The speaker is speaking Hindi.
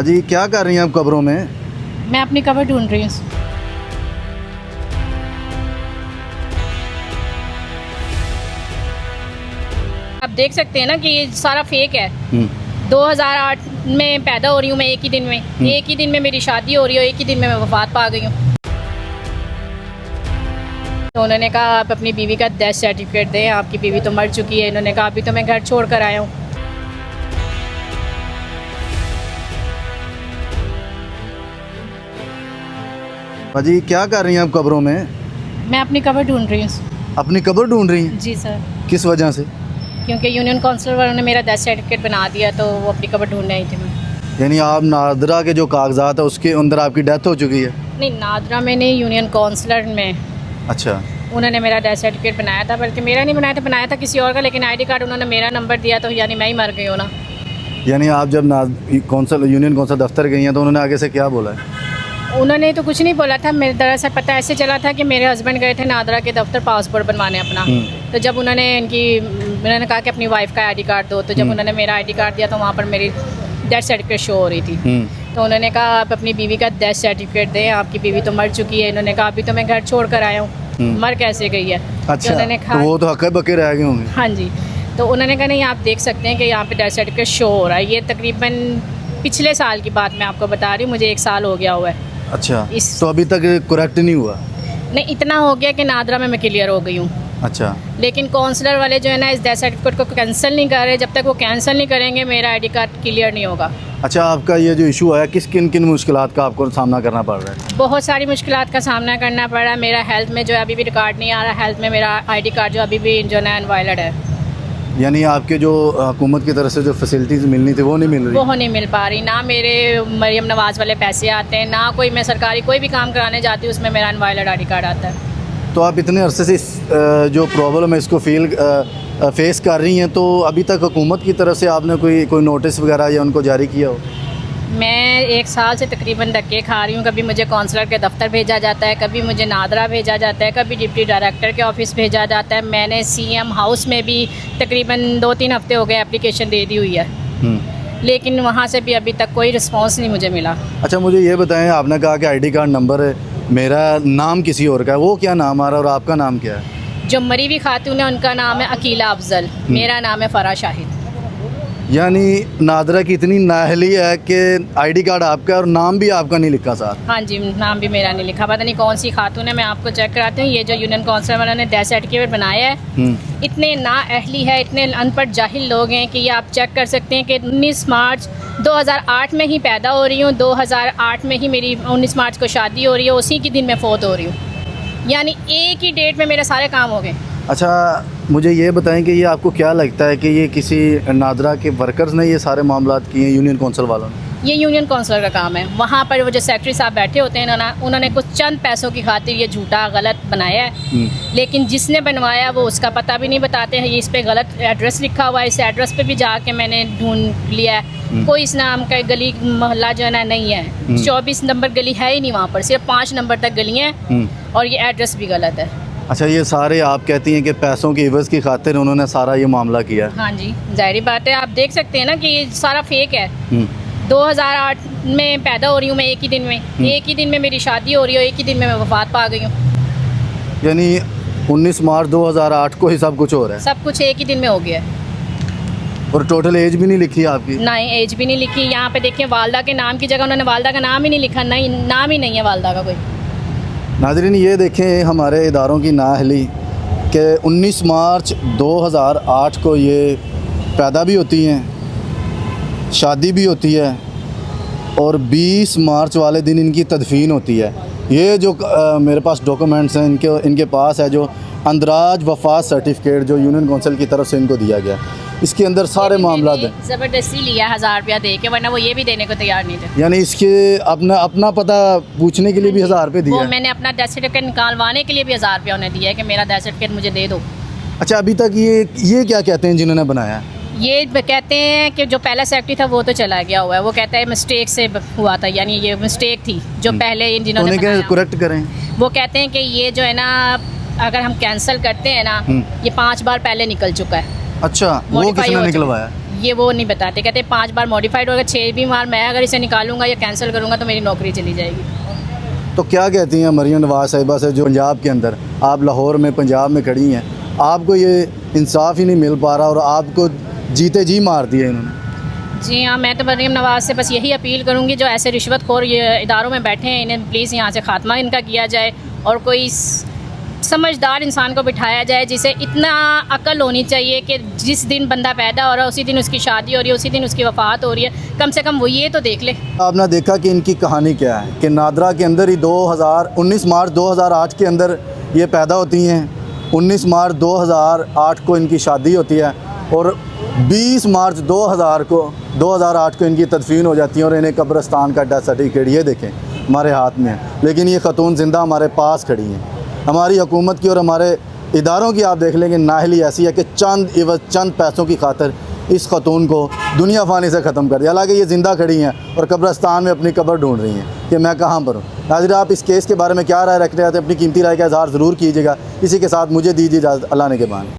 जी क्या कर रही हैं आप कब्रों में? मैं अपनी कबर ढूंढ रही हूँ। आप देख सकते हैं ना कि ये सारा फेक है। 2008 में पैदा हो रही हूँ मैं, एक ही दिन में मेरी शादी हो रही है, एक ही दिन में मैं वफात पा गई हूँ। तो उन्होंने कहा आप अपनी बीवी का डेथ सर्टिफिकेट दें, आपकी बीवी तो मर चुकी है। इन्होंने कहा अभी तो मैं घर छोड़ कर आया हूँ। जी क्या कर रही हैं आप कब्रों में? मैं अपनी कबर ढूंढ रही हूँ। अपनी कब्र ढूंढ रही हैं? जी सर। किस वजह से? क्योंकि यूनियन काउंसिल वालों ने मेरा डेथ सर्टिफिकेट बना दिया, तो वो अपनी कबर ढूंढने आई थी मैं। यानी आप नादरा के जो कागजात है उसके अंदर आपकी डेथ हो चुकी है? नहीं, नादरा में नहीं, यूनियन काउंसिलर में। अच्छा। उन्होंने मेरा डेथ सर्टिफिकेट बनाया था, बल्कि मेरा नहीं बनाया था किसी और का, लेकिन आईडी कार्ड उन्होंने मेरा नंबर दिया, तो यानी मैं ही मर गई हूँ ना। यानी आप जब यूनियन कौंसिल दफ्तर गई हैं तो उन्होंने आगे से क्या बोला है? उन्होंने तो कुछ नहीं बोला था। मेरे दरअसल पता ऐसे चला था कि मेरे हस्बैंड गए थे नादरा के दफ्तर पासपोर्ट बनवाने अपना। तो जब उन्होंने कहा कि अपनी वाइफ का आईडी कार्ड दो, तो जब उन्होंने मेरा आईडी कार्ड दिया तो वहाँ पर मेरी डेथ सर्टिफिकेट शो हो रही थी। तो उन्होंने कहा आप अपनी बीवी का डेथ सर्टिफिकेट दें, आपकी बीवी तो मर चुकी है। इन्होंने कहा अभी तो मैं घर छोड़ कर आया हूँ, मर कैसे गई है। अच्छा, उन्होंने तो वो तो हक्के बक्के रह गए होंगे। हाँ जी। तो उन्होंने कहा नहीं, आप देख सकते हैं कि यहाँ पे डेथ सर्टिफिकेट शो हो रहा है। ये तकरीबन पिछले साल की बात मैं आपको बता रही हूँ, मुझे 1 साल हो गया हुआ है। अच्छा, तो अभी तक करेक्ट नहीं हुआ? नहीं, इतना हो गया कि नादरा में मैं क्लियर हो गई हूँ। अच्छा। लेकिन काउंसलर वाले जो है ना, इस डेथ सर्टिफिकेट को कैंसिल नहीं कर रहे। जब तक वो कैंसिल नहीं करेंगे मेरा आईडी कार्ड क्लियर नहीं होगा। अच्छा, आपका ये जो इशू है किन किन मुश्किलात का आपको सामना करना पड़ रहा है? बहुत सारी मुश्किलात का सामना करना पड़ रहा है। मेरा हेल्थ में जो है अभी भी रिकॉर्ड नहीं आ रहा। हेल्थ में मेरा आईडी कार्ड जो अभी भी जो है इनवैलिड है। यानी आपके जो हुकूमत की तरफ से जो फैसिलिटीज़ मिलनी थी वो नहीं मिल रही? वो नहीं मिल पा रही। ना मेरे मरियम नवाज़ वाले पैसे आते हैं, ना कोई मैं सरकारी कोई भी काम कराने जाती हूँ उसमें मेरा इनवैलिड आईडी कार्ड आता है। तो आप इतने अरसे से जो प्रॉब्लम है इसको फेस कर रही हैं, तो अभी तक हुकूमत की तरफ से आपने कोई नोटिस वगैरह या उनको जारी किया हो? मैं 1 साल से तकरीबन धक्के खा रही हूँ। कभी मुझे काउंसलर के दफ्तर भेजा जाता है, कभी मुझे नादरा भेजा जाता है, कभी डिप्टी डायरेक्टर के ऑफिस भेजा जाता है। मैंने सीएम हाउस में भी तकरीबन 2-3 हफ्ते हो गए एप्लीकेशन दे दी हुई है, लेकिन वहाँ से भी अभी तक कोई रिस्पांस नहीं मुझे मिला। अच्छा, मुझे ये बताएं, आपने कहा कि आईडी कार्ड नंबर है, मेरा नाम किसी और का है, वो क्या नाम आ रहा है और आपका नाम क्या है? जो मरी हुई खातून है उनका नाम है अकीला अफजल, मेरा नाम है फरा शाहिद। यानी नादरा की इतनी नाअहली है कि आईडी कार्ड आपका है और नाम भी आपका नहीं लिखा साथ? हाँ जी, नाम भी मेरा नहीं लिखा। पता नहीं कौन सी खातून है, मैं आपको चेक कराती हूँ। ये जो यूनियन काउंसिल वालों ने डेथ सर्टिफिकेट बनाया है, इतने नाअहली है, इतने अनपढ़ जाहिल लोग हैं कि ये आप चेक कर सकते हैं कि 19 मार्च 2008 में ही पैदा हो रही हूँ, 2008 में ही मेरी 19 मार्च को शादी हो रही है, उसी के दिन मैं फौत हो रही हूँ। यानी एक ही डेट में मेरे सारे काम हो गए। अच्छा, मुझे ये बताएं कि ये आपको क्या लगता है कि ये किसी नादरा के वर्कर्स ने ये सारे मामलात किए हैं, यूनियन काउंसिल वालों ने? ये यूनियन काउंसिलर का काम है। वहाँ पर वो जो सेक्रेटरी साहब बैठे होते हैं ना, उन्होंने कुछ चंद पैसों की खातिर ये झूठा गलत बनाया है, लेकिन जिसने बनवाया वो उसका पता भी नहीं बताते हैं। ये इस पे गलत एड्रेस लिखा हुआ है, इस एड्रेस पे भी जाके मैंने ढूंढ लिया है। कोई इस नाम का गली मोहल्ला जो है ना नहीं है। 24 नंबर गली है ही नहीं वहाँ पर, सिर्फ 5 नंबर तक गली हैं, और ये एड्रेस भी गलत है। अच्छा, ये सारे आप कहती हैं कि पैसों की इवज़ की खातिर उन्होंने सारा ये मामला किया? हाँ जी, जाहिर बात है। आप देख सकते हैं ना कि ये सारा फेक है। 2008 में पैदा हो रही हूँ मैं, एक ही दिन में मेरी शादी हो रही है, एक ही दिन में मैं वफात पा गई हूँ। यानी 19 मार्च 2008 को ही सब कुछ हो रहा है? सब कुछ एक ही दिन में हो गया है। और टोटल एज भी नहीं लिखी आपकी? नहीं, एज भी नहीं लिखी। यहाँ पे देखिए, वालदा के नाम की जगह उन्होंने वालदा का नाम ही नहीं लिखा। नहीं, नाम ही नहीं है वालदा का कोई। नाज़रीन, ये देखें हमारे इदारों की नाअहली कि 19 मार्च 2008 को ये पैदा भी होती हैं, शादी भी होती है, और 20 मार्च वाले दिन इनकी तदफीन होती है। ये जो मेरे पास डॉक्यूमेंट्स हैं इनके पास है, जो अंदराज वफात सर्टिफिकेट जो यूनियन काउंसिल की तरफ से इनको दिया गया, इसके अंदर सारे मामला हैं। ज़बरदस्ती लिया 1000 रुपया दे के, वरना वो ये भी देने को तैयार नहीं थे। यानी इसके अपना पता पूछने के लिए भी 1000 रुपये दिया? वो मैंने अपना डेथ सर्टिफिकेट निकालवाने के लिए भी 1000 रुपया उन्हें दिया है कि मेरा डेथ सर्टिफिकेट मुझे दे दो। अच्छा, अभी तक ये क्या कहते हैं जिन्होंने बनाया? ये कहते हैं कि जो पहला सेक्रेटरी था वो तो चला गया हुआ है। वो कहता है मिस्टेक से हुआ था, यानी ये मिस्टेक थी जो पहले जिन्होंने करेक्ट करें। वो कहते हैं कि ये जो है ना, अगर हम कैंसिल करते हैं ना, ये 5 बार पहले निकल चुका है। अच्छा, वो किसने निकलवाया? ये वो नहीं बताते, कहते 5 बार मॉडिफाइड होगा, 6 भी बार मैं अगर इसे निकालूंगा या कैंसिल करूँगा तो मेरी नौकरी चली जाएगी। तो क्या कहती हैं मरियम नवाज़ साहिबा से, जो पंजाब के अंदर, आप लाहौर में पंजाब में खड़ी हैं, आपको ये इंसाफ ही नहीं मिल पा रहा और आपको जीते जी मार दिया इन्होंने? जी हाँ, मैं तो मरीम नवाज़ से बस यही अपील करूँगी, जो ऐसे रिश्वतखोर ये इदारों में बैठे हैं, इन्हें प्लीज़ यहाँ से ख़ात्मा इनका किया जाए और कोई समझदार इंसान को बिठाया जाए जिसे इतना अकल होनी चाहिए कि जिस दिन बंदा पैदा हो रहा है उसी दिन उसकी शादी हो रही है, उसी दिन उसकी वफ़ात हो रही है, कम से कम वो ये तो देख ले। आपने देखा कि इनकी कहानी क्या है कि नादरा के अंदर ही 19 मार्च 2008 के अंदर ये पैदा होती हैं, 19 मार्च 2008 को इनकी शादी होती है और 20 मार्च 2008 को इनकी तदफीन हो जाती है और इन्हें कब्रिस्तान का डेथ सर्टिफिकेट ये देखें हमारे हाथ में है। लेकिन ये खतून ज़िंदा हमारे पास खड़ी हैं। हमारी हुकूमत की और हमारे इदारों की आप देख लेंगे नाहली ऐसी है कि चंद पैसों की खातिर इस खतून को दुनिया फ़ानी से ख़त्म कर दिया। हालांकि ये ज़िंदा खड़ी हैं और कब्रिस्तान में अपनी कब्र ढूंढ रही हैं कि मैं कहाँ पर हूँ। नाज़रीन, आप इस केस के बारे में क्या राय रख रहे थे? अपनी कीमती राय का इज़हार ज़रूर कीजिएगा। इसी के साथ मुझे दीजिए इजाज़त। अल्लाह ने के बाद।